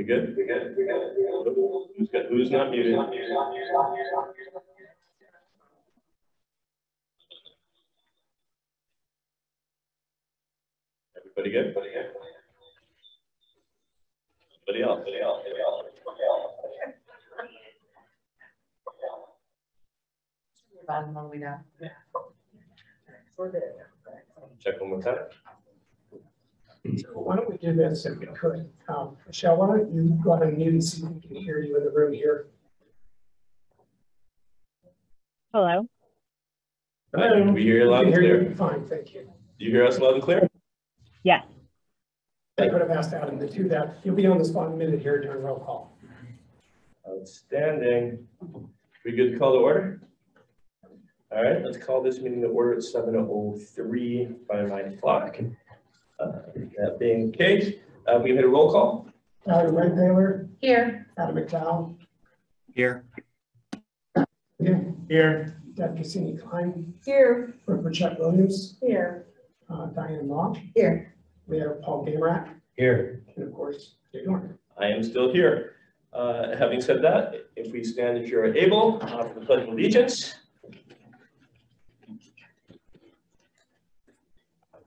We good? We good? We good? Who's good? Who's not muted? Everybody good? Everybody good? Anybody else? Anybody else? Anybody else? Check one more time. So why don't we do this if we could? Michelle, why don't you go ahead and mute and see if we can hear you in the room here? Hello. Hello. Can we hear you loud and clear? Fine, thank you. Do you hear us loud and clear? Yes. I could have asked Adam to do that. You'll be on the spot in a minute here during roll call. Outstanding. We good to call to order? All right, let's call this meeting to order at 7:03 by 9 o'clock. That being the case, we had a roll call. Adam Red-Taylor. Here. Adam McDowell. Here. Here. Deb Cassini Klein. Here. Chuck Williams. Here. Diane Law. Here. We have Paul Gamerak. Here. And of course, Jay Norton. I am still here. Having said that, if we stand if you're able for the Pledge of Allegiance.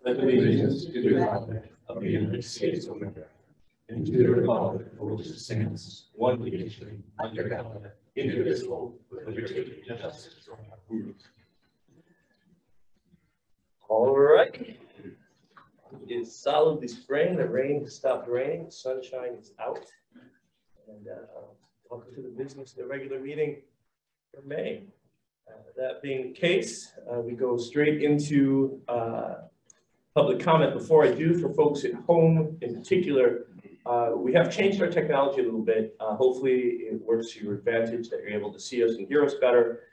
Pledge allegiance to the flag of the United States of America and to the republic for which it stands, one nation, under God, indivisible, with liberty and justice for all. All right. It is solidly spring. The rain has stopped raining. The sunshine is out. And welcome to the business, the regular meeting for May. That being the case, we go straight into public comment. Before I do, for folks at home in particular, we have changed our technology a little bit. Hopefully it works to your advantage that you're able to see us and hear us better.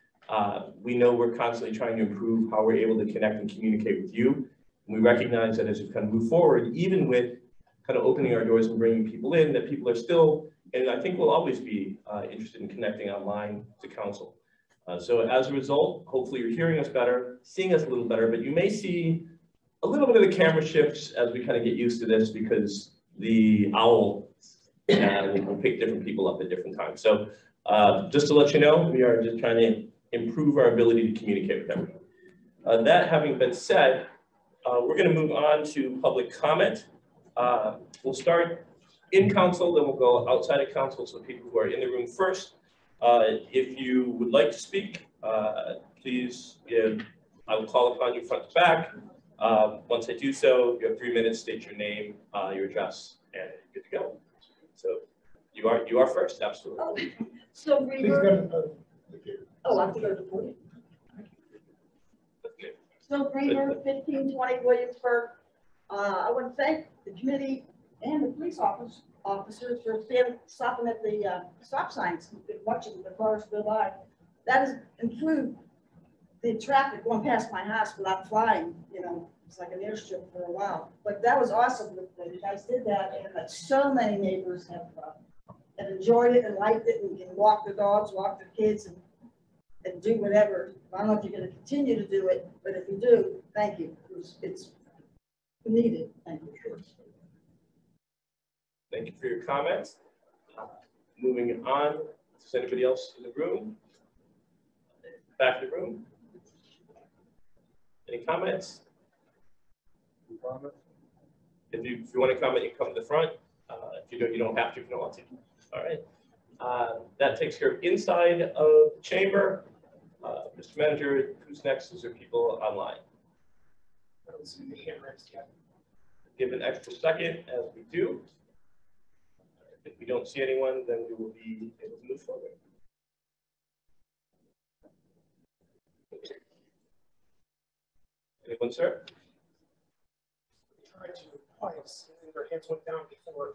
We know we're constantly trying to improve how we're able to connect and communicate with you. And we recognize that as we kind of move forward, even with kind of opening our doors and bringing people in, that people are still, and I think will always be interested in connecting online to council. So as a result, hopefully you're hearing us better, seeing us a little better, but you may see a little bit of the camera shifts as we kind of get used to this because the owl will pick different people up at different times. So just to let you know, we are just trying to improve our ability to communicate with everyone. That having been said, we're going to move on to public comment. We'll start in council, then we'll go outside of council, so people who are in the room first. If you would like to speak, please, I will call upon you front to back. Once I do so, you have 3 minutes, state your name, your address, and good to go. So you are first, absolutely. Oh, so Please go to I have to go to the podium. So Greener, 1520 Williamsburg. I want to thank the committee and the police officers for stopping at the stop signs, watching the cars go by. That has improved the traffic going past my house without flying, you know, it's like an airstrip for a while. But that was awesome that you guys did that, and that so many neighbors have enjoyed it and liked it and can walk their dogs, walk their kids, and do whatever. I don't know if you're going to continue to do it, but if you do, thank you. It's needed. Thank you. Thank you for your comments. Moving on, is anybody else in the room? Back of the room? Any comments? If you want to comment, you come to the front. If you don't have to if you don't want to. All right. That takes care of inside of the chamber. Mr. Manager, who's next? Is there people online? I don't see the hand raised yet. Give an extra second as we do. If we don't see anyone, then we will be able to move forward. Anyone, sir? Tried to twice, and their hands went down before.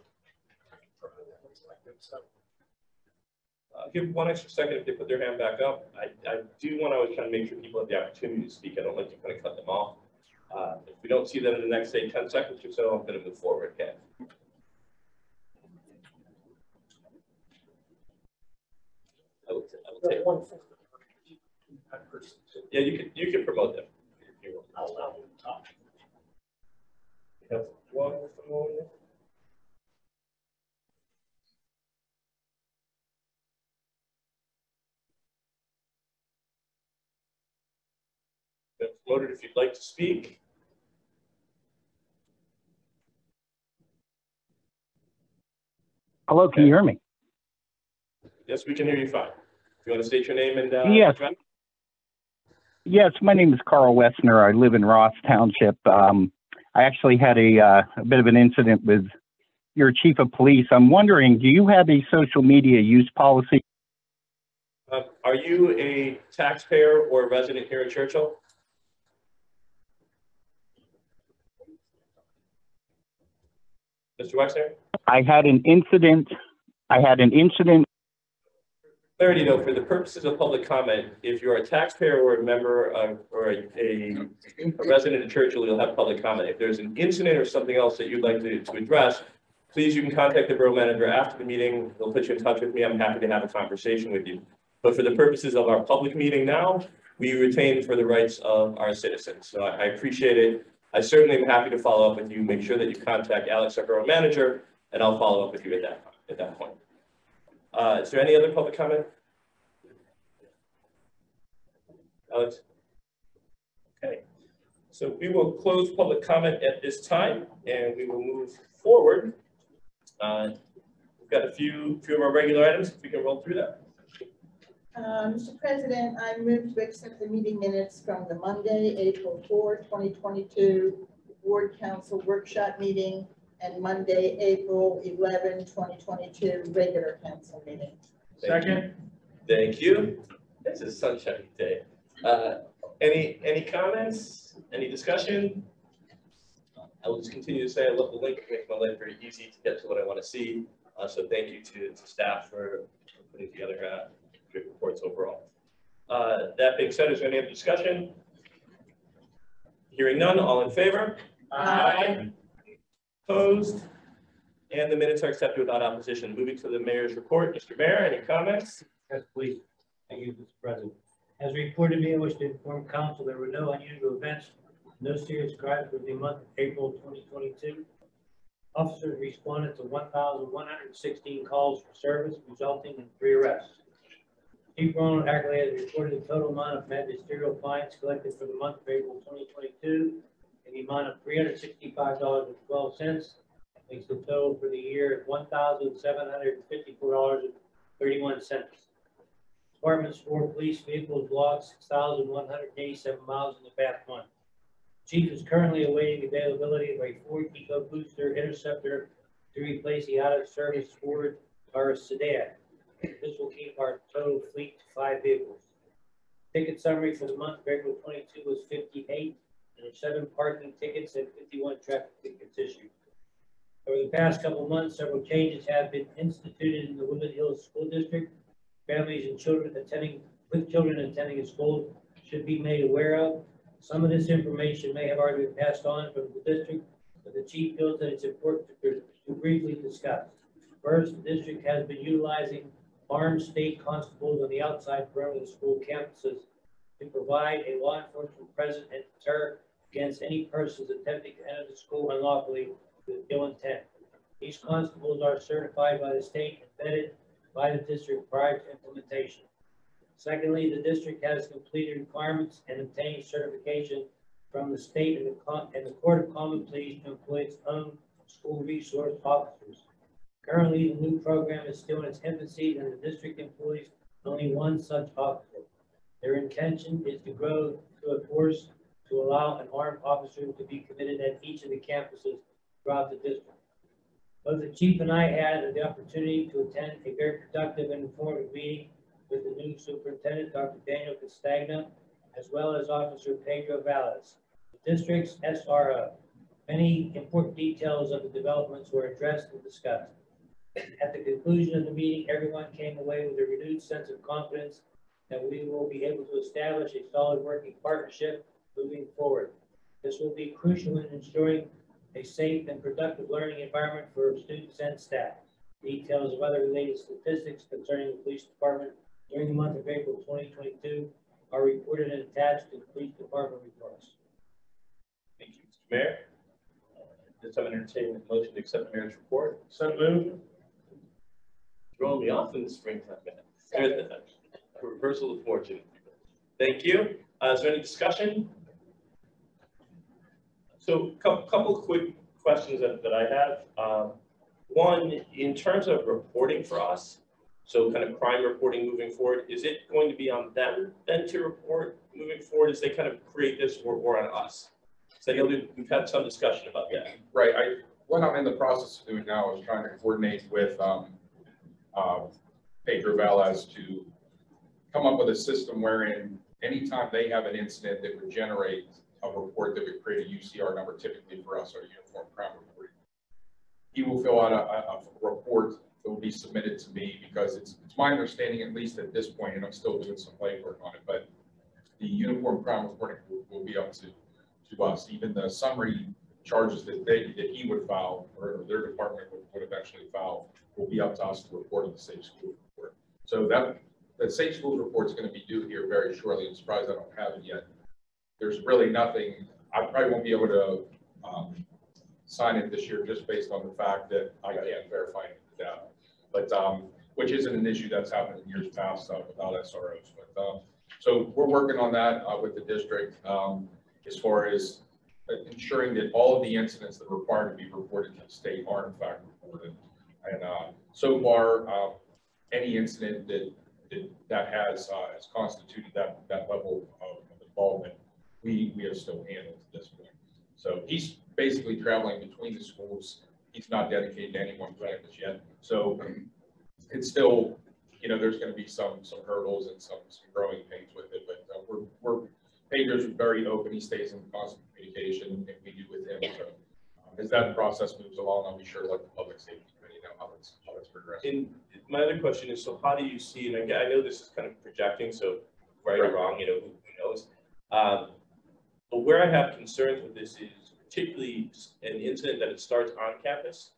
So. Give one extra second if they put their hand back up. I do want to always try to make sure people have the opportunity to speak. I don't like to kind of cut them off. If we don't see them in the next, say, 10 seconds or so, I'm going to move forward. Okay. I will take one. Yeah, you can promote them. I'll allow them to talk. We have one phone. promoted if you'd like to speak. Hello, can you hear me? Yes, we can hear you fine. If you want to state your name and Yes. address. Yes, my name is Carl Wessner. I live in Ross Township. I actually had a bit of an incident with your chief of police. I'm wondering, do you have a social media use policy? Are you a taxpayer or a resident here in Churchill? Mr. Wexner? I had an incident. Clarity though, for the purposes of public comment, if you're a taxpayer or a member of, or a resident of Churchill, you'll have public comment. If there's an incident or something else that you'd like to address, please, you can contact the borough manager after the meeting. They'll put you in touch with me. I'm happy to have a conversation with you. But for the purposes of our public meeting now, we retain for the rights of our citizens. So I appreciate it. I certainly am happy to follow up with you. Make sure that you contact Alex, our borough manager, and I'll follow up with you at that point. Is there any other public comment? Alex? Okay, so we will close public comment at this time and we will move forward. We've got a few of our regular items, if we can roll through that. Mr. President, I move to accept the meeting minutes from the Monday, April 4, 2022 Board Council Workshop Meeting and Monday, April 11, 2022 regular council meeting. Second. Thank you. It's a sunshiny day. Any comments? Any discussion? I will just continue to say I love the link. It makes my life very easy to get to what I want to see. So thank you to staff for putting together great reports overall. That being said, is there any other discussion? Hearing none, all in favor? Aye. Opposed? And the minutes are accepted without opposition. Moving to the mayor's report. Mr. Mayor, any comments? Yes, please. Thank you, Mr. President. As reported to me, I wish to inform council there were no unusual events, no serious crimes for the month of April 2022. Officers responded to 1,116 calls for service, resulting in 3 arrests. Chief Ronald Ackley has reported the total amount of magisterial fines collected for the month of April 2022 in the amount of $365.12. Makes the total for the year $1,754.31. Department's 4 police vehicles logged 6,187 miles in the past month. Chief is currently awaiting availability of a Ford Eco Booster Interceptor to replace the out-of-service Ford Taurus sedan. This will keep our total fleet to 5 vehicles. Ticket summary for the month of April 22 was 58. There were 7 parking tickets and 51 traffic tickets issued. Over the past couple of months, several changes have been instituted in the Woodland Hills School District. Families and children attending a school should be made aware of. Some of this information may have already been passed on from the district, but the chief feels that it's important to briefly discuss. First, the district has been utilizing armed state constables on the outside perimeter of the school campuses to provide a law enforcement presence and deter against any persons attempting to enter the school unlawfully with ill intent. These constables are certified by the state and vetted by the district prior to implementation. Secondly, the district has completed requirements and obtained certification from the state and the Court of Common Pleas to employ its own school resource officers. Currently, the new program is still in its infancy and the district employs only 1 such officer. Their intention is to grow to a force to allow an armed officer to be committed at each of the campuses throughout the district. Both the chief and I had the opportunity to attend a very productive and informative meeting with the new superintendent, Dr. Daniel Castagna, as well as Officer Pedro Valles, the district's SRO. Many important details of the developments were addressed and discussed. At the conclusion of the meeting, everyone came away with a renewed sense of confidence that we will be able to establish a solid working partnership moving forward. This will be crucial in ensuring a safe and productive learning environment for students and staff. Details of other related statistics concerning the police department during the month of April 2022 are reported and attached to the police department reports. Thank you, Mr. Mayor. Does someone entertain the motion to accept the mayor's report? So moved. Throwing me off in the springtime, man. A reversal of fortune. Thank you. Is there any discussion? So couple quick questions that I have. One, in terms of reporting for us, so kind of crime reporting moving forward, is it going to be on them then to report moving forward as they kind of create this, or on us? Because I know we've had some discussion about that. Right. What I'm in the process of doing now is trying to coordinate with Pedro Velez to come up with a system wherein anytime they have an incident that would generate a report that would create a UCR number, typically for us, our uniform crime report, he will fill out a report that will be submitted to me, because it's my understanding, at least at this point, and I'm still doing some legwork on it, but the uniform crime reporting will be up to us. Even the summary charges that he would file, or their department would eventually file, will be up to us to report on the Safe School report. So that Safe Schools report is going to be due here very shortly. I'm surprised I don't have it yet. There's really nothing. I probably won't be able to sign it this year, just based on the fact that I can't verify any of the data. But which isn't an issue that's happened in years past without SROs. But so we're working on that with the district as far as ensuring that all of the incidents that are required to be reported to the state are in fact reported. And so far, any incident that has constituted that level of involvement, we have still handled at this point. So he's basically traveling between the schools. He's not dedicated to any one campus yet. So it's still, you know, there's going to be some hurdles and some growing pains with it. But Pedro's very open. He stays in constant communication, and we do with him. So as that process moves along, I'll be sure to let the public safety committee know how it's progressing. And my other question is, so how do you see, and I know this is kind of projecting, so right or wrong, you know, who knows? But where I have concerns with this is particularly an incident that it starts on campus,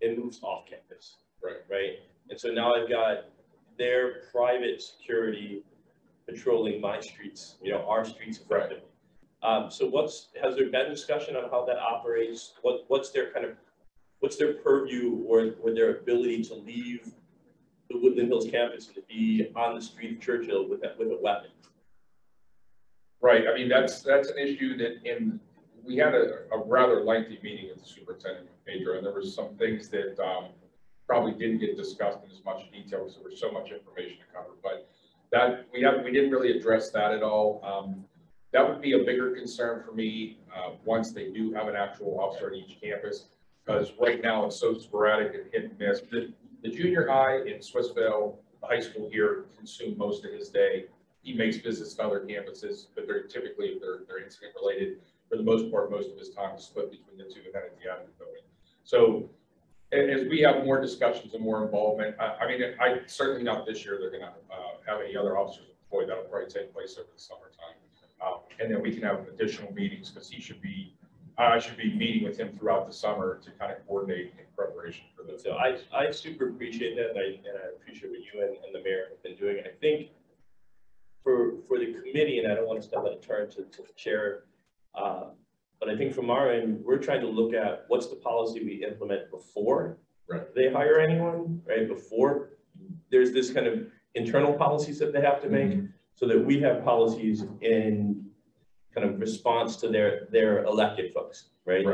it moves off campus. Right. And so now I've got their private security patrolling my streets, you know, our streets effectively. So has there been discussion on how that operates? What's their purview or their ability to leave the Woodland Hills campus and to be on the street of Churchill with a weapon? Right. I mean, that's an issue that we had a rather lengthy meeting with the superintendent, Pedro, and there were some things that probably didn't get discussed in as much detail because there was so much information to cover. But that we didn't really address that at all. That would be a bigger concern for me once they do have an actual officer at each campus, because right now it's so sporadic and hit and miss. The junior high in Swissvale, the high school here, consume most of his day. He makes visits to other campuses, but they're typically, if they're incident related, for the most part, most of his time is split between the two and then at the admin building. So as we have more discussions and more involvement, I mean, certainly not this year, they're going to have any other officers deployed. That'll probably take place over the summertime. And then we can have additional meetings, because I should be meeting with him throughout the summer to kind of coordinate in preparation for this. So I super appreciate that, and I appreciate what you and the mayor have been doing. And I think for the committee, and I don't want to step out of turn to the chair, but I think from our end, we're trying to look at what's the policy we implement before they hire anyone, right? Before there's this kind of internal policies that they have to make, so that we have policies in kind of response to their elected folks, right?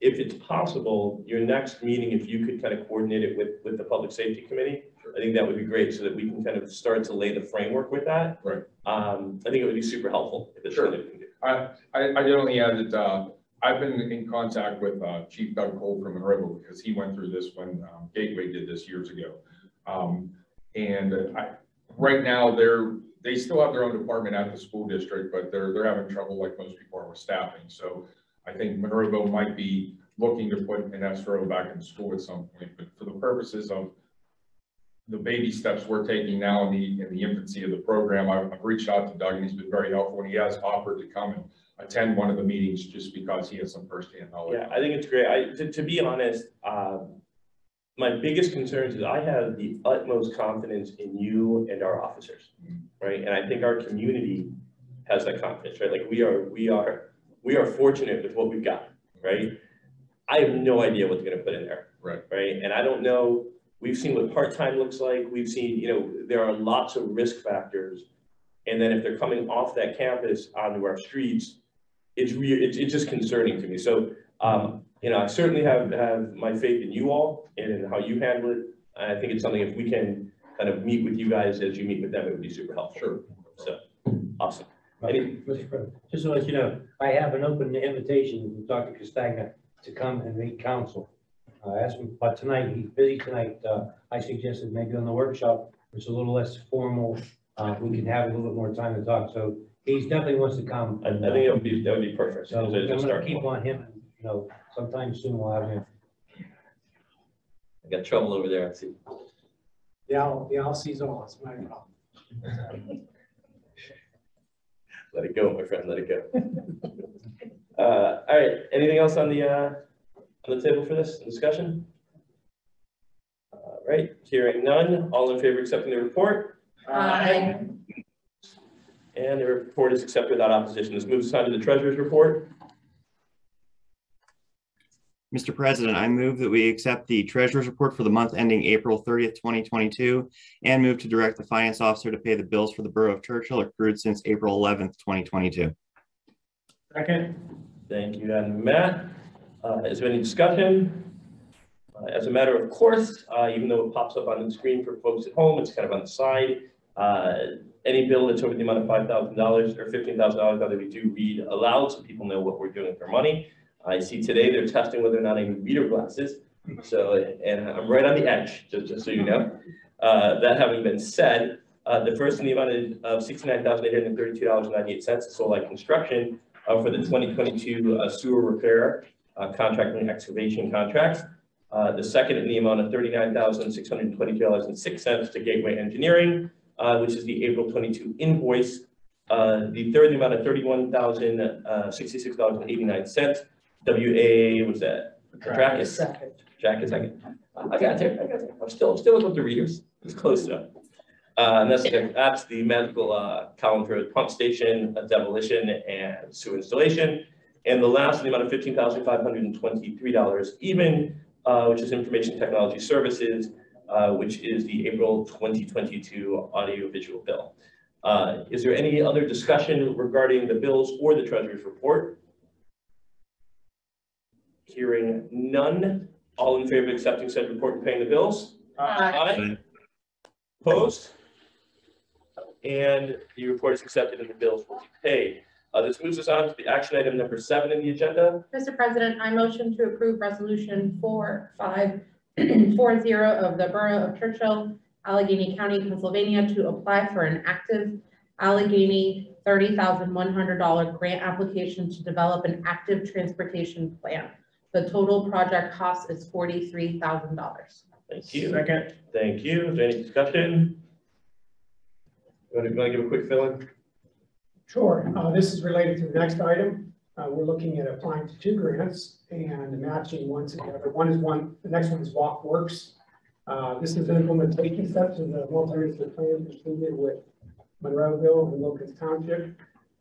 If it's possible, your next meeting, if you could kind of coordinate it with the public safety committee, I think that would be great, so that we can kind of start to lay the framework with that. I think it would be super helpful if it's something we can do. I generally add that I've been in contact with Chief Doug Cole from Monroe, because he went through this when Gateway did this years ago. Right now they still have their own department at the school district, but they're having trouble, like most people are, with staffing. So I think Monroeville might be looking to put an SRO back in the school at some point. But for the purposes of the baby steps we're taking now in the infancy of the program, I've reached out to Doug, and he's been very helpful, and he has offered to come and attend one of the meetings just because he has some firsthand knowledge. Yeah, I think it's great. To be honest, my biggest concerns is I have the utmost confidence in you and our officers, right? And I think our community has that confidence, right? Like we are fortunate with what we've got, right? I have no idea what they're going to put in there, right? And I don't know. We've seen what part-time looks like. We've seen, you know, there are lots of risk factors. And then if they're coming off that campus onto our streets, it's just concerning to me. So, you know, I certainly have my faith in you all and in how you handle it. I think it's something, if we can kind of meet with you guys as you meet with them, it would be super helpful. Sure. So, awesome. Mr. President, just to let you know, I have an open invitation to Dr. Castagna to come and meet council. I asked him, but tonight, he's busy tonight. I suggested maybe on the workshop, it's a little less formal. We can have a little bit more time to talk. So he's definitely wants to come. I think that would be perfect. So I'm going to start keep on him. You know, sometime soon we'll have him. I got trouble over there. Let's see. The all sees all, it's my problem. Let it go, my friend. Let it go. All right. Anything else on the table for this discussion? All right. Hearing none. All in favor of accepting the report? Aye. And the report is accepted without opposition. This moves us on to the treasurer's report. Mr. President, I move that we accept the treasurer's report for the month ending April 30th, 2022, and move to direct the finance officer to pay the bills for the Borough of Churchill accrued since April 11th, 2022. Second. Thank you, and Matt. Is there any discussion? As a matter of course, even though it pops up on the screen for folks at home, it's kind of on the side. Any bill that's over the amount of $5,000 or $15,000, that we do read aloud so people know what we're doing with their money. I see today they're testing whether or not I need reader glasses. So, and I'm right on the edge, just so you know. That having been said, the first in the amount of $69,832.98 is Solite Construction for the 2022 sewer repair contract and excavation contracts. The second in the amount of $39,622.06 to Gateway Engineering, which is the April 22 invoice. The third in the amount of $31,066.89. WA, what's that? Dracus. Second. Dracus second. I got there. I'm still with the readers. It's close though. And that's the medical column for pump station, demolition, and sewer installation. And the last in the amount of $15,523 even, which is information technology services, which is the April 2022 audiovisual bill. Is there any other discussion regarding the bills or the treasurer's report? Hearing none. All in favor of accepting said report and paying the bills? Aye. Opposed? And the report is accepted and the bills will be paid. This moves us on to the action item number 7 in the agenda. Mr. President, I motion to approve resolution 4540 of the Borough of Churchill, Allegheny County, Pennsylvania, to apply for an active Allegheny $30,100 grant application to develop an active transportation plan. The total project cost is $43,000. Thank you. Second. Thank you. Is there any discussion? You want to give a quick fill-in? Sure. This is related to the next item. We're looking at applying to 2 grants and matching one together. The next one is Walk Works. This is an implementation step to the multi-regional plan completed with Monroeville and Wilkins Township.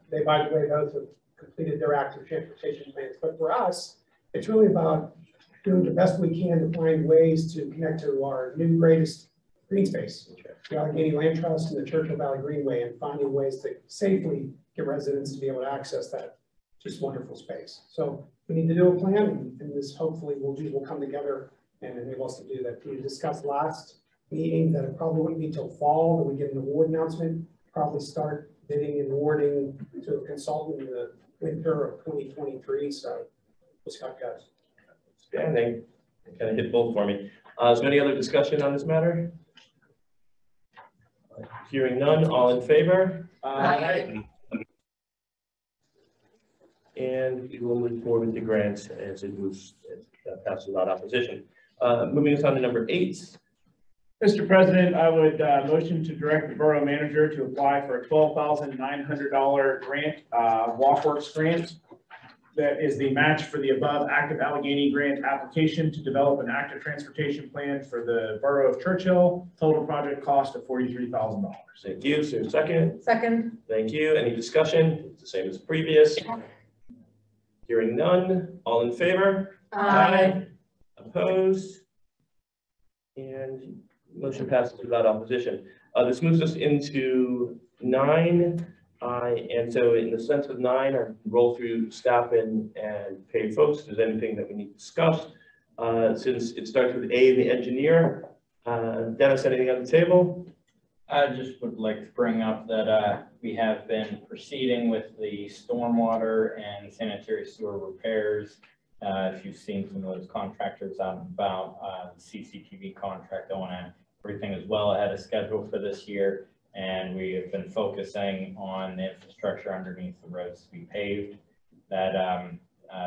They, by the way, those have completed their active transportation plans. But for us, it's really about doing the best we can to find ways to connect to our new greatest green space, the Allegheny Land Trust and the Churchill Valley Greenway, and finding ways to safely get residents to be able to access that just wonderful space. So we need to do a plan, and this hopefully will come together and enable us to do that. We discussed last meeting that it probably wouldn't be till fall that we get an award announcement, probably start bidding and awarding to a consultant in the winter of 2023. So we'll see how it goes. Standing. Kind of hit both for me. Is there any other discussion on this matter? Hearing none, all in favor? Aye. And we will move forward with the grants as it moves, passes without opposition. Moving us on to number 8. Mr. President, I would motion to direct the borough manager to apply for a $12,900 grant, WalkWorks grant. That is the match for the above active Allegheny grant application to develop an active transportation plan for the borough of Churchill. Total project cost of $43,000. Thank you. So second. Second. Thank you. Any discussion? It's the same as previous. Hearing none. All in favor? Aye. Opposed? And motion passes without opposition. This moves us into 9. And so in the sense of 9, I roll through staff and paid folks. If there's anything that we need to discuss, since it starts with A, the engineer. Dennis, anything on the table? I just would like to bring up that we have been proceeding with the stormwater and sanitary sewer repairs. If you've seen some of those contractors out and about, CCTV contract going on, everything is well ahead of schedule for this year. And we have been focusing on the infrastructure underneath the roads to be paved. That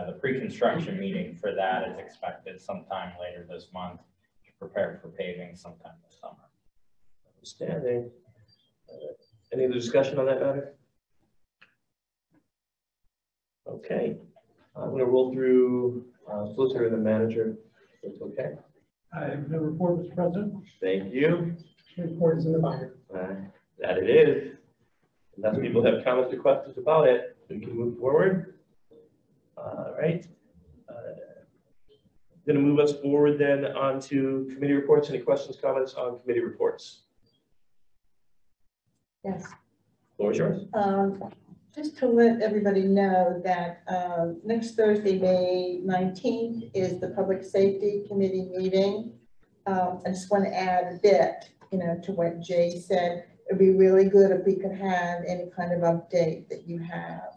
the pre-construction meeting for that is expected sometime later this month to prepare for paving sometime this summer. Understanding. Any other discussion on that matter? Okay, I'm going to roll through solicitor and the manager. That's okay. I have no report, Mr. President. Thank you. Report is in the binder. That it is. Unless people have comments or questions about it, we can move forward. All right. Going to move us forward then on to committee reports. Any questions, comments on committee reports? Yes. Floor is yours. Just to let everybody know that next Thursday, May 19th, is the Public Safety Committee meeting. I just want to add a bit, to what Jay said. It'd be really good if we could have any kind of update that you have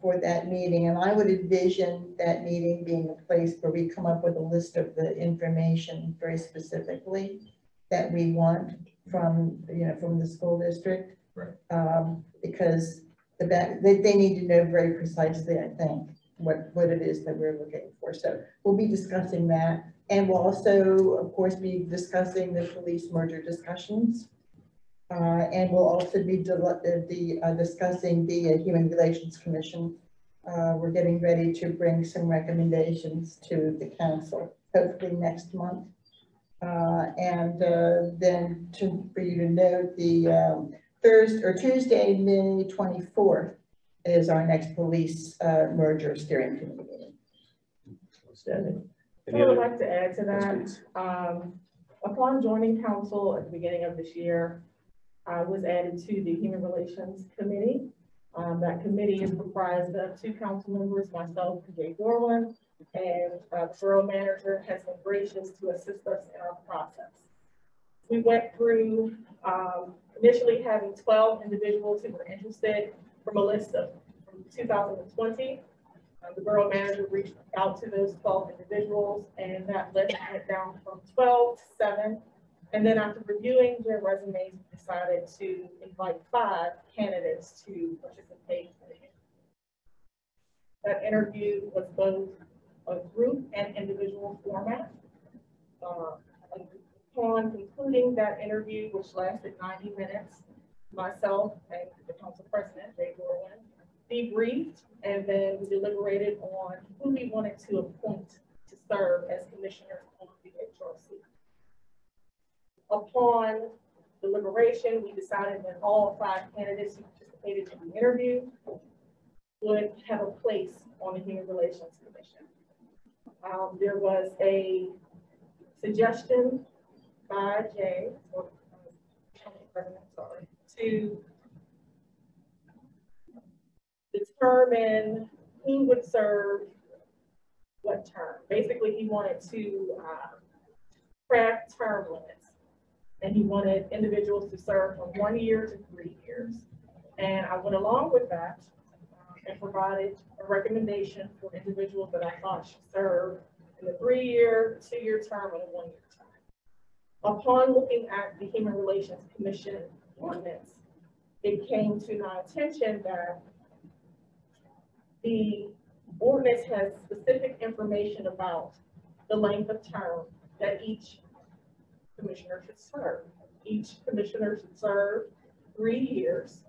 for that meeting. And I would envision that meeting being a place where we come up with a list of the information very specifically that we want from, from the school district. Right. Because they need to know very precisely, I think, what it is that we're looking for. So we'll be discussing that. And we'll also, of course, be discussing the police merger discussions. And we'll also be discussing the Human Relations Commission. We're getting ready to bring some recommendations to the council, hopefully next month. And then for you to note, the Tuesday, May 24th is our next police merger steering committee meeting. Outstanding. So I would like to add to that. Upon joining council at the beginning of this year, I was added to the Human Relations Committee. That committee is comprised of 2 council members, myself and Jay Gorwin, and the borough manager has been gracious to assist us in our process. We went through initially having 12 individuals who were interested from a list of 2020. The borough manager reached out to those 12 individuals, and that list went down from 12 to 7. And then after reviewing their resumes, we decided to invite 5 candidates to participate in the interview. That interview was both a group and individual format. Upon concluding that interview, which lasted 90 minutes, myself and the council president, Jay Gorwin, debriefed, and then we deliberated on who we wanted to appoint to serve as commissioners on the HRC. Upon deliberation, we decided that all 5 candidates who participated in the interview would have a place on the Human Relations Commission. There was a suggestion by Jay, to determine who would serve what term. Basically, he wanted to craft term limits, and he wanted individuals to serve from 1 year to 3 years. And I went along with that and provided a recommendation for individuals that I thought should serve in the 3-year, 2-year term, and a 1-year term. Upon looking at the Human Relations Commission ordinance, it came to my attention that the ordinance has specific information about the length of term that each commissioner should serve. Each commissioner should serve 3 years,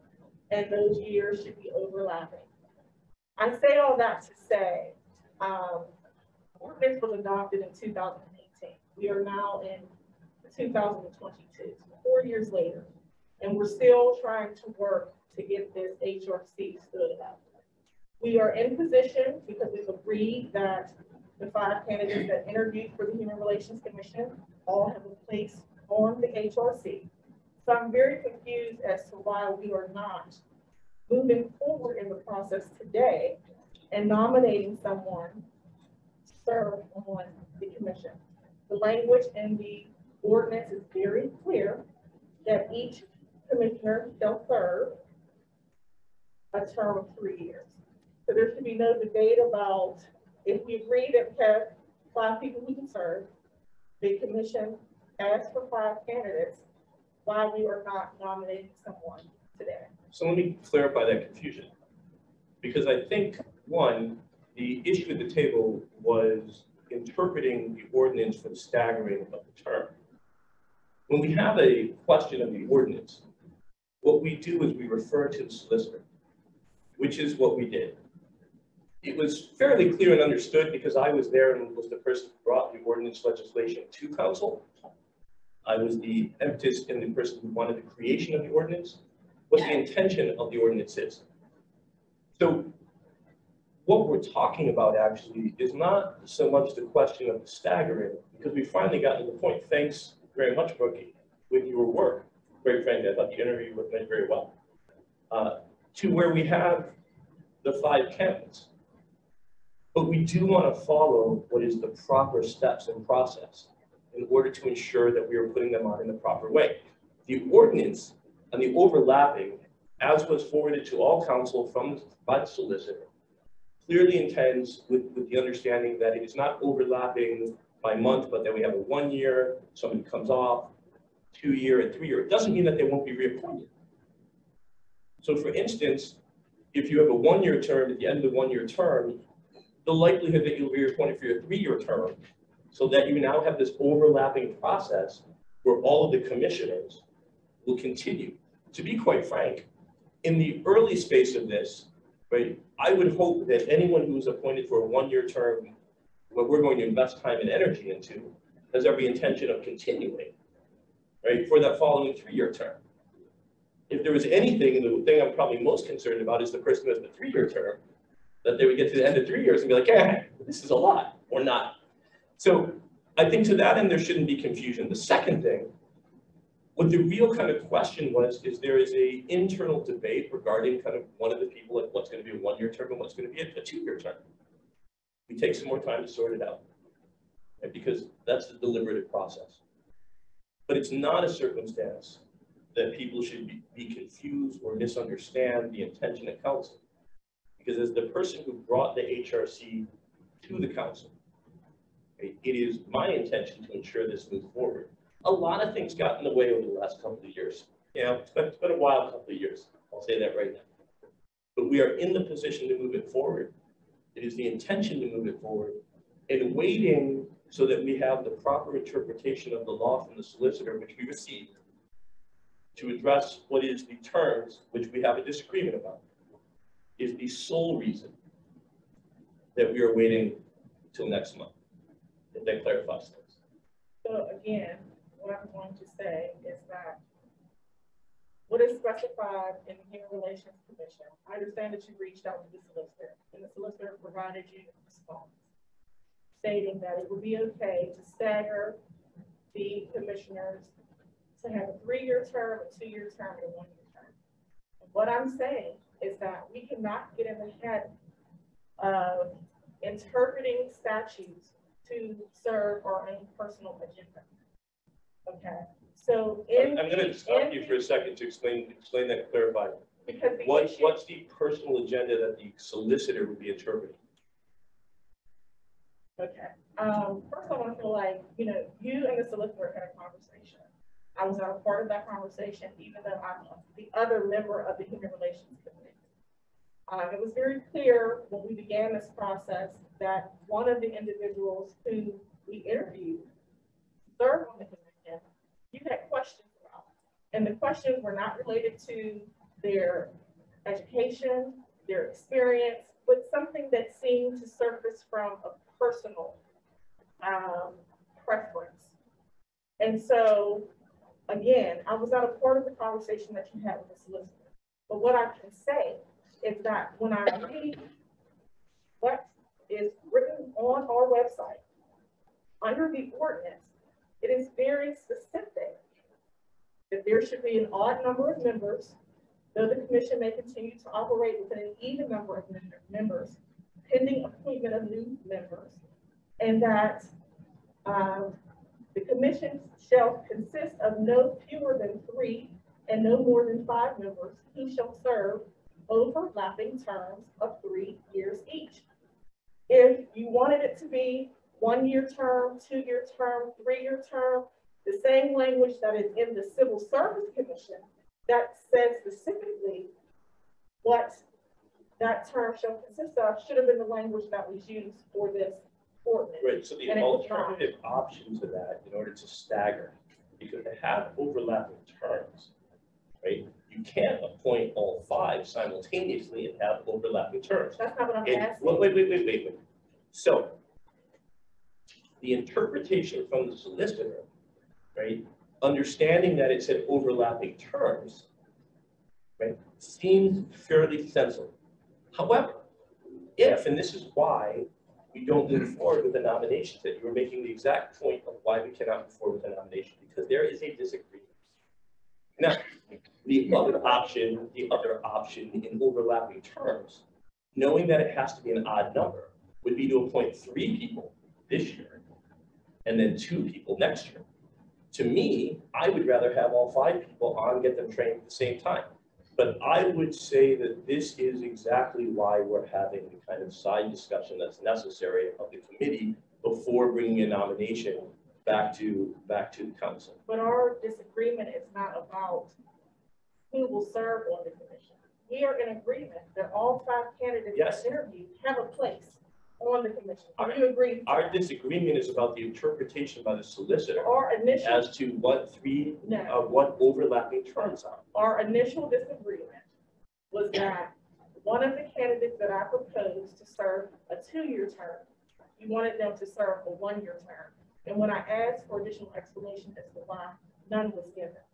and those years should be overlapping. I say all that to say, ordinance was adopted in 2018. We are now in 2022, 4 years later, and we're still trying to work to get this HRC stood up. We are in position because we've agreed that the 5 candidates that interviewed for the Human Relations Commission all have a place on the HRC. So I'm very confused as to why we are not moving forward in the process today and nominating someone to serve on the commission. The language in the ordinance is very clear that each commissioner shall serve a term of 3 years. So there should be no debate about, if we agree that we have 5 people who can serve, the commission asked for 5 candidates, why we are not nominating someone today. So let me clarify that confusion. Because I think, one, the issue at the table was interpreting the ordinance for the staggering of the term. When we have a question of the ordinance, what we do is we refer to the solicitor, which is what we did. It was fairly clear and understood because I was there and was the person who brought the ordinance legislation to council. I was the impetus and the person who wanted the creation of the ordinance, what the intention of the ordinance is. So what we're talking about actually is not so much the question of the staggering, because we finally got to the point, thanks very much, Brookie, with your work. Very frankly, I thought the interview went very well. To where we have the 5 candidates. But we do want to follow what is the proper steps and process in order to ensure that we are putting them on in the proper way. The ordinance and the overlapping, as was forwarded to all council by the solicitor, clearly intends with the understanding that it is not overlapping by month, but that we have a 1 year, somebody comes off, 2 year and 3 year. It doesn't mean that they won't be reappointed. So for instance, if you have a 1 year term, at the end of the 1 year term, the likelihood that you'll be reappointed for your 3 year term, so that you now have this overlapping process where all of the commissioners will continue. To be quite frank, in the early space of this, right, I would hope that anyone who is appointed for a 1 year term, what we're going to invest time and energy into, has every intention of continuing, right, for that following 3 year term. If there was anything, and the thing I'm probably most concerned about is the person who has the 3 year term, that they would get to the end of 3 years and be like, hey, this is a lot, or not. So I think to that end, there shouldn't be confusion. The second thing, what the real kind of question was, is there is a internal debate regarding kind of one of the people, like what's going to be a 1 year term and what's going to be a 2 year term. We take some more time to sort it out, right? Because that's the deliberative process. But it's not a circumstance that people should be confused or misunderstand the intention of council. Because as the person who brought the HRC to the council, right, it is my intention to ensure this moves forward. A lot of things got in the way over the last couple of years. You know, it's been a wild couple of years. I'll say that right now. But we are in the position to move it forward. It is the intention to move it forward, and waiting so that we have the proper interpretation of the law from the solicitor, which we received, to address what is the terms, which we have a disagreement about, is the sole reason that we are waiting till next month. If that clarifies things. So again, what I'm going to say is that what is specified in the Human Relations Commission, I understand that you reached out to the solicitor, and the solicitor provided you a response stating that it would be okay to stagger the commissioners to have a 3 year term, a 2 year term, and a 1 year term. And what I'm saying is that we cannot get in the head of interpreting statutes to serve our own personal agenda. Okay, so I'm going to stop you for a second to explain that, clarify. Because what's the personal agenda that the solicitor would be interpreting? Okay, first I want to feel like, you know, you and the solicitor had a conversation. I was not a part of that conversation, even though I'm the other member of the Human Relations Committee. It was very clear when we began this process that one of the individuals who we interviewed served on the commission, you had questions about. And the questions were not related to their education, their experience, but something that seemed to surface from a personal preference. And so, again, I was not a part of the conversation that you had with the solicitor. But what I can say is that when I read what is written on our website, under the ordinance, it is very specific that there should be an odd number of members, though the commission may continue to operate with an even number of members, pending appointment of new members, and that the commission shall consist of no fewer than 3 and no more than 5 members who shall serve overlapping terms of 3 years each. If you wanted it to be 1-year term, 2-year term, 3-year term, the same language that is in the Civil Service Commission that says specifically what that term shall consist of should have been the language that was used for this ordinance. Right, so the alternative option to that, in order to stagger, because they have overlapping terms, right? You can't appoint all 5 simultaneously and have overlapping terms. That's not what I'm And asking. wait. So the interpretation from the solicitor, right, understanding that it said overlapping terms, right, seems fairly sensible. However, if, and this is why we don't move forward with the nominations, that you were making the exact point of why we cannot move forward with the nomination, because there is a disagreement. Now, the other option in overlapping terms, knowing that it has to be an odd number, would be to appoint 3 people this year and then 2 people next year. To me, I would rather have all 5 people on, get them trained at the same time. But I would say that this is exactly why we're having the kind of side discussion that's necessary of the committee before bringing a nomination back to the council. But our disagreement is not about who will serve on the commission. We are in agreement that all 5 candidates Yes. interviewed have a place on the commission. Do you agree? Our disagreement is about the interpretation by the solicitor Our initial, as to what what overlapping terms are. our initial disagreement was that one of the candidates that I proposed to serve a 2-year term, you wanted them to serve a 1-year term. And when I asked for additional explanation as to why, none was given.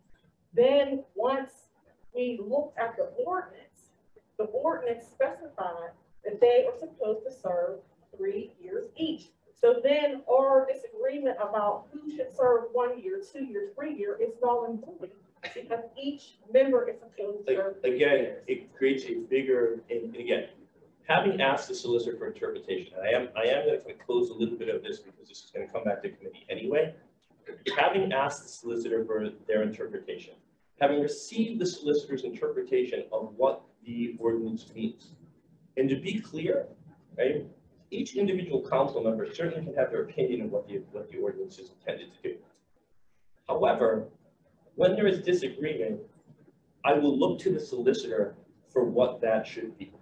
Then once we looked at the ordinance specified that they are supposed to serve 3 years each. So then our disagreement about who should serve 1 year, 2 years, 3 years is null and void, because each member is supposed to serve. Again, it creates a bigger, and again, having asked the solicitor for interpretation, and I am going to close a little bit of this because this is going to come back to committee anyway. Having asked the solicitor for their interpretation, having received the solicitor's interpretation of what the ordinance means, and to be clear, right, each individual council member certainly can have their opinion of what the ordinance is intended to do. However, when there is disagreement, I will look to the solicitor for what that should be.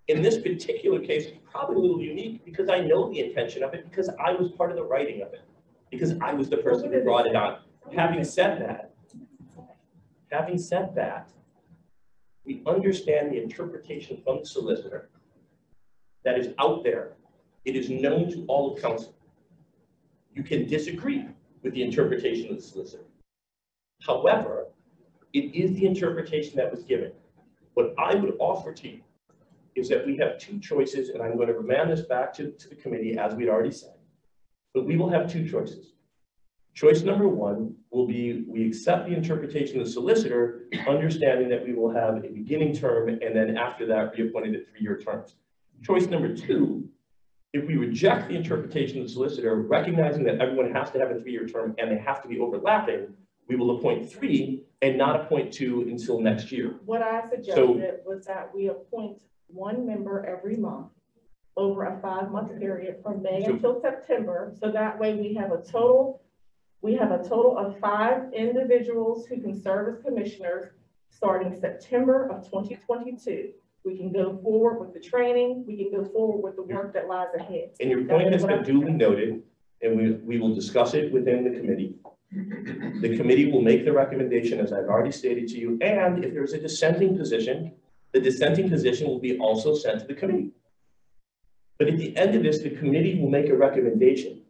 In this particular case, it's probably a little unique because I know the intention of it, because I was part of the writing of it, because I was the person who brought it on. Having said that, we understand the interpretation from the solicitor that is out there. It is known to all of council. You can disagree with the interpretation of the solicitor. However, it is the interpretation that was given. What I would offer to you is that we have 2 choices, and I'm going to remand this back to the committee as we'd already said, but we will have 2 choices. Choice number 1 will be we accept the interpretation of the solicitor, understanding that we will have a beginning term and then after that reappointed at 3-year terms. Choice number 2, if we reject the interpretation of the solicitor, recognizing that everyone has to have a 3-year term and they have to be overlapping, we will appoint 3 and not appoint 2 until next year. What I suggested was that we appoint 1 member every month over a 5-month period from May until September. So that way we have a total of 5 individuals who can serve as commissioners starting September of 2022. We can go forward with the training. We can go forward with the work that lies ahead. And your point has been duly noted, and we will discuss it within the committee. The committee will make the recommendation, as I've already stated to you, and if there's a dissenting position, the dissenting position will be also sent to the committee. But at the end of this, the committee will make a recommendation.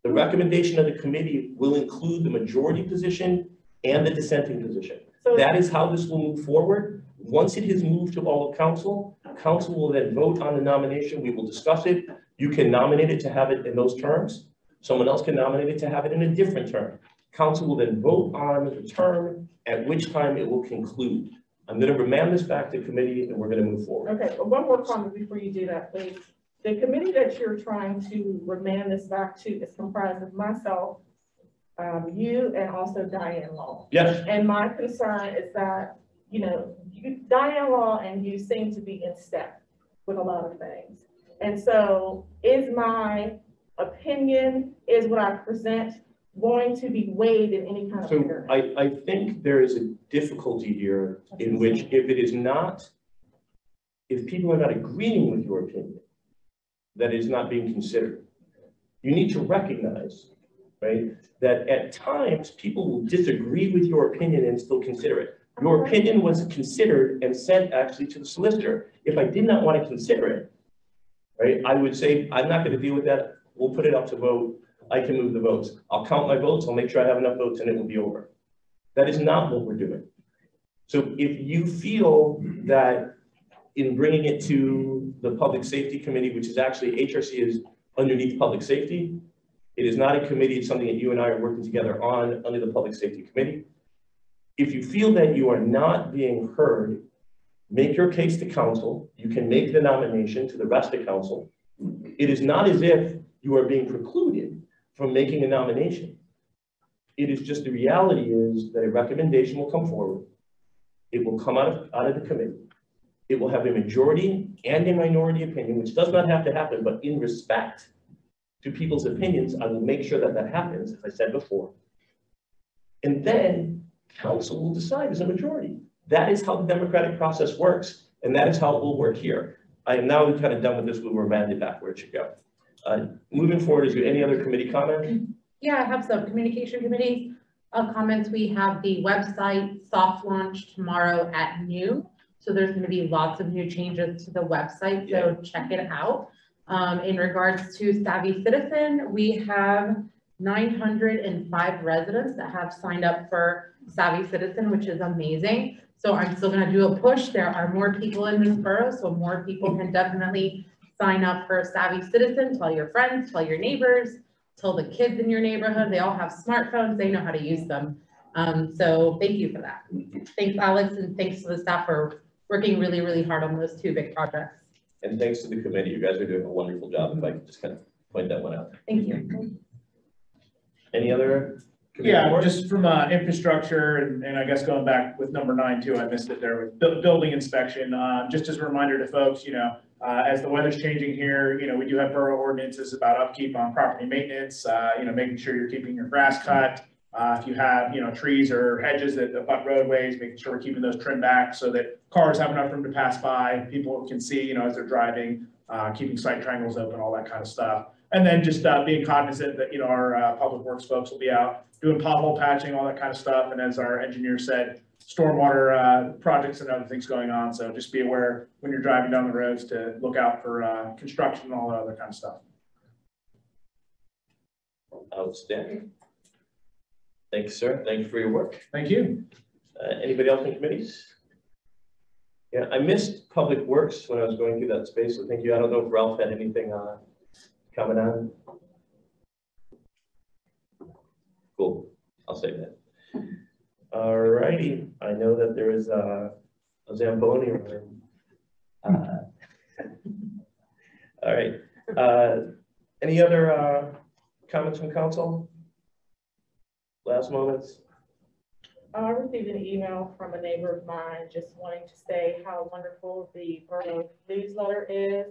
The recommendation of the committee will include the majority position and the dissenting position. So that is how this will move forward. Once it is moved to all of council, council will then vote on the nomination. We will discuss it. You can nominate it to have it in those terms. Someone else can nominate it to have it in a different term. Council will then vote on the term at which time it will conclude. I'm gonna remand this back to committee and we're gonna move forward. Okay, but one more comment before you do that, please. The committee that you're trying to remand this back to is comprised of myself, you, and also Diane Law. Yes, And my concern is that, Diane Law and you seem to be in step with a lot of things. And so is my opinion, is what I present going to be weighed in any kind of so manner? I think there is a difficulty here in which if people are not agreeing with your opinion, that is not being considered. You need to recognize, right, that at times people will disagree with your opinion and still consider it. Your opinion was considered and sent actually to the solicitor. If I did not want to consider it, right, I would say, I'm not going to deal with that. We'll put it up to vote. I can move the votes. I'll count my votes. I'll make sure I have enough votes and it will be over. That is not what we're doing. So if you feel that in bringing it to the Public Safety Committee, which is actually HRC is underneath Public Safety, it is not a committee, it's something that you and I are working together on under the Public Safety Committee. If you feel that you are not being heard, make your case to council. You can make the nomination to the rest of council. It is not as if you are being precluded from making a nomination. It is just the reality is that a recommendation will come forward. It will come out of the committee. It will have a majority and a minority opinion, which does not have to happen, but in respect to people's opinions, I will make sure that that happens, as I said before. And then council will decide as a majority. That is how the democratic process works, and that is how it will work here. I am now kind of done with this. We were remanded back where it should go. Moving forward, is there any other committee comment? Yeah, I have some communication committee comments. We have the website soft launch tomorrow at noon. So there's going to be lots of new changes to the website, so check it out. In regards to Savvy Citizen, we have 905 residents that have signed up for Savvy Citizen, which is amazing. So I'm still going to do a push. There are more people in this borough, so more people can definitely sign up for Savvy Citizen. Tell your friends, tell your neighbors, tell the kids in your neighborhood. They all have smartphones. They know how to use them. So thank you for that. Thanks, Alex, and thanks to the staff for working really, really hard on those two big projects. And thanks to the committee. You guys are doing a wonderful job. If I could just kind of point that one out. Thank you. Any other? Yeah, just from infrastructure and I guess going back with number 9 too, I missed it there with building inspection. Just as a reminder to folks, as the weather's changing here, we do have borough ordinances about upkeep on property maintenance, making sure you're keeping your grass cut. If you have, trees or hedges that abut roadways, making sure we're keeping those trimmed back so that cars have enough room to pass by, people can see, as they're driving, keeping sight triangles open, all that kind of stuff. And then just being cognizant that, our public works folks will be out doing pothole patching, all that kind of stuff. And as our engineer said, stormwater projects and other things going on. So just be aware when you're driving down the roads to look out for construction and all that other kind of stuff. Outstanding. Thank you, sir. Thank you for your work. Thank you. Anybody else in committees? Yeah, I missed Public Works when I was going through that space, so thank you. I don't know if Ralph had anything coming on. Cool. I'll say that. All righty. I know that there is a Zamboni room. All right. Any other comments from council? Last moments? I received an email from a neighbor of mine just wanting to say how wonderful the borough newsletter is.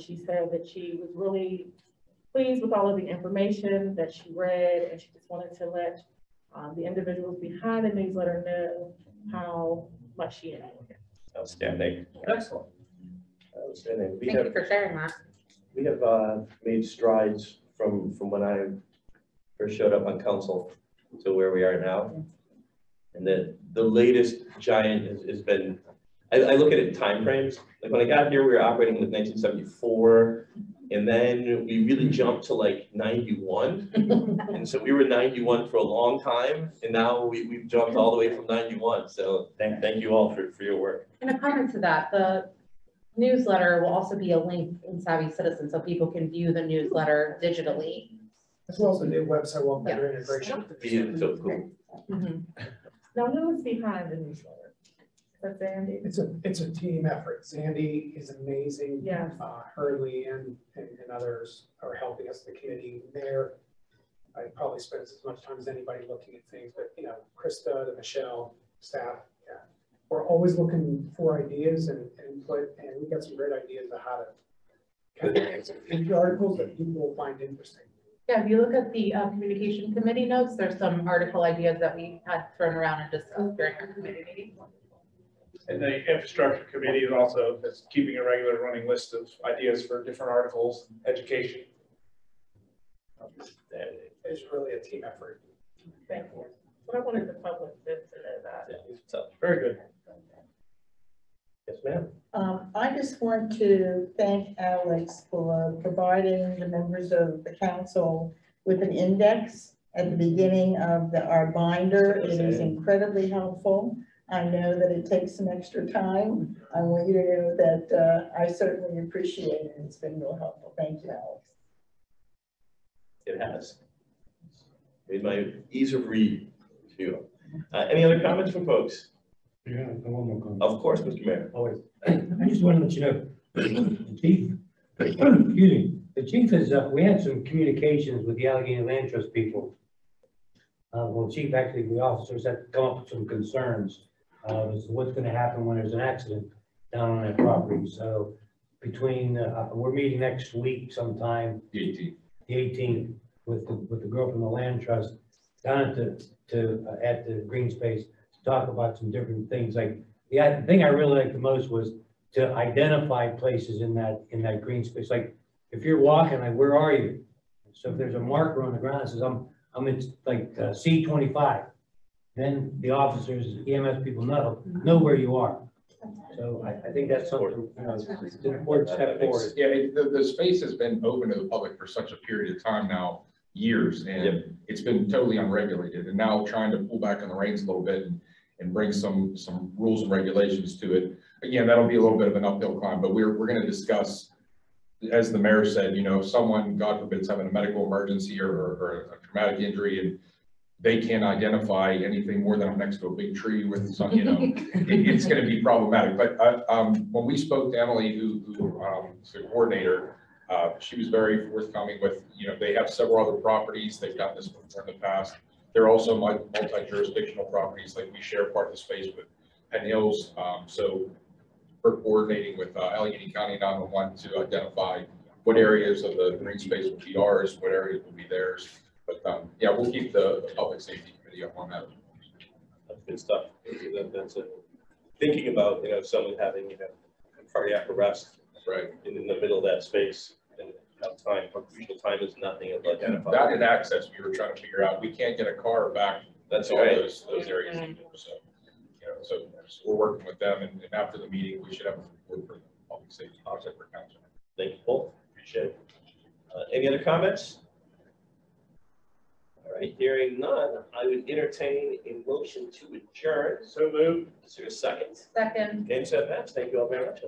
She said that she was really pleased with all of the information that she read, and she just wanted to let the individuals behind the newsletter know how much she enjoyed it. Outstanding. Excellent. Outstanding. Thank you for sharing that. We have made strides from when I first showed up on council to where we are now. And the latest giant has been, I look at it in time frames. Like when I got here, we were operating with 1974, and then we really jumped to like 91. And so we were 91 for a long time, and now we've jumped all the way from 91. So thank you all for your work. And a comment to that, the newsletter will also be a link in Savvy Citizen so people can view the newsletter digitally. As well as the new website will have better integration. So cool. Mm-hmm. Now, who is behind the newsletter? That's Andy. It's a team effort. Sandy is amazing. Yes. Hurley and others are helping us, the committee there. I probably spend as much time as anybody looking at things, but you know, Krista, the Michelle, staff, yeah. We're always looking for ideas and input, and we've got some great ideas of how to kind of into articles that people will find interesting. Yeah, if you look at the communication committee notes, there's some article ideas that we had thrown around and discussed during our committee meeting. And the infrastructure committee is also is keeping a regular running list of ideas for different articles, education. It's really a team effort. Thank you. But I wanted the public to know that. So, Very good. yes, ma'am. I just want to thank Alex for providing the members of the council with an index at the beginning of our binder. It is incredibly helpful. I know that it takes some extra time. I want you to know that I certainly appreciate it. It's been real helpful. Thank you, Alex. It has. Made my ease of read. Any other comments from folks? Yeah, one more comment. Of course, Mr. Mayor. Always. I just want to let you know, the chief, excuse me, the chief is, we had some communications with the Allegheny Land Trust people. Well, chief, actually, the officers had to come up with some concerns as to what's going to happen when there's an accident down on that property. So between, we're meeting next week sometime. The 18th, with the girl from the land trust down at the green space to talk about some different things. Like the thing I really liked the most was to identify places in that green space. Like if you're walking, like where are you? So if there's a marker on the ground that says I'm in like C25, then the officers, EMS people know where you are. So I think that's something, it's an important step forward. Yeah, the space has been open to the public for such a period of time now, years, and it's been totally unregulated. And now trying to pull back on the reins a little bit and bring some rules and regulations to it. Again, that'll be a little bit of an uphill climb, but we're going to discuss, as the mayor said, you know, if someone, God forbid, is having a medical emergency or a traumatic injury and they can't identify anything more than I'm next to a big tree with some, you know, it's going to be problematic. But when we spoke to Emily, who's the coordinator, she was very forthcoming with, you know, they have several other properties. They've done this before in the past. They're also multi-jurisdictional properties, like we share part of the space with Penn Hills. So we're coordinating with Allegheny County 911 to identify what areas of the green space will be ours, what areas will be theirs. But yeah, we'll keep the public safety committee up on that. That's good stuff. That's thinking about, you know, someone having, you know, cardiac arrest, right, in the middle of that space, and time, crucial time is nothing of identifying. That and access, we were trying to figure out. We can't get a car back. That's all right. Those areas. So, you know, so we're working with them, and after the meeting, we should have a report for the public safety project for council. Thank you both. Appreciate it. Any other comments? All right, hearing none, I would entertain a motion to adjourn. So moved. Is there a second? Second. Game, set, match. Thank you all very much.